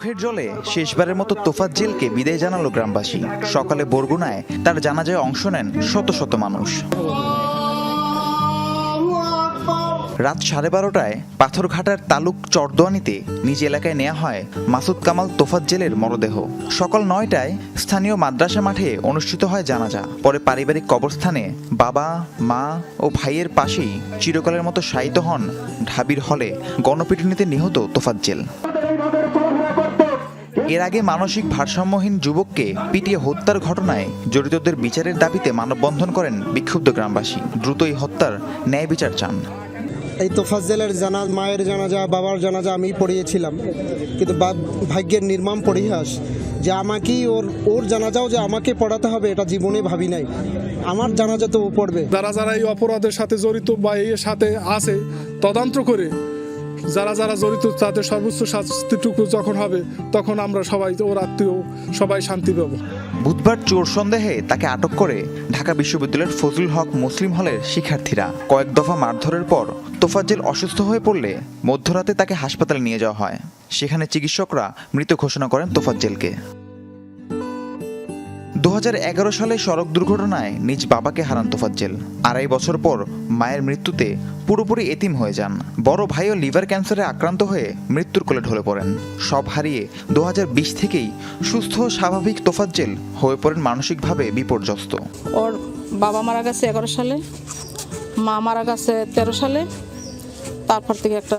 চোখের জলে শেষবারের মতো তোফাজ্জেলকে বিদায় জানালো গ্রামবাসী। সকালে বরগুনায় তার জানাজায় অংশ নেন শত শত মানুষ। রাত 12:30টায় পাথরঘাটার তালুক চরদোয়ানিতে নিজ এলাকায় নেওয়া হয় মাসুদ কামাল তোফাজ্জেলের মরদেহ। সকাল 9টায় স্থানীয় মাদ্রাসা মাঠে অনুষ্ঠিত হয় জানাজা। পরে পারিবারিক কবরস্থানে বাবা, মা ও ভাইয়ের পাশেই চিরকালের মতো শায়িত হন ঢাবির হলে গণপিটুনিতে নিহত তোফাজ্জেল। এর আগে মানসিক ভারসাম্যহীন যুবককে পিটিয়ে হত্যার ঘটনায় জড়িতদের বিচারের দাবিতে মানববন্ধন করেন বিক্ষুব্ধ গ্রামবাসী। দ্রুত এই হত্যার ন্যায় বিচার চান। এই তোফাজ্জেলের মায়ের জানাজা, বাবার জানাজা আমি পড়িয়েছিলাম, কিন্তু ভাগ্যের নির্মম পরিহাস যে আমাকেই ওর জানাজাও যে আমাকে পড়াতে হবে এটা জীবনে ভাবি নাই। আমার জানাজা তো ও পড়বে। যারা এই অপরাধের সাথে জড়িত বা এর সাথে আছে তদন্ত করে যারা জড়িত তাদের সর্বোচ্চ শাস্তিটুকু যখন হবে তখন আমরা সবাই ওর আত্মীয় সবাই শান্তি পাব। বুধবার চোর সন্দেহে তাকে আটক করে ঢাকা বিশ্ববিদ্যালয়ের ফজলুল হক মুসলিম হলের শিক্ষার্থীরা। কয়েক দফা মারধরের পর তোফাজ্জেল অসুস্থ হয়ে পড়লে মধ্যরাতে তাকে হাসপাতালে নিয়ে যাওয়া হয়। সেখানে চিকিৎসকরা মৃত ঘোষণা করেন তোফাজ্জেলকে। 2011 সালে সড়ক দুর্ঘটনায় নিজ বাবাকে হারান তোফাজ্জেল। 2.5 বছর পর মায়ের মৃত্যুতে পুরোপুরি এতিম হয়ে যান। বড় ভাইও লিভার ক্যান্সারে আক্রান্ত হয়ে মৃত্যুর কোলে ঢলে পড়েন। সব হারিয়ে 2020 থেকেই সুস্থ স্বাভাবিক তোফাজ্জেল হয়ে পড়েন মানসিকভাবে বিপর্যস্ত। ওর বাবা মারা গেছে 11 সালে, মা মারা গেছে 13 সালে। তারপর থেকে একটা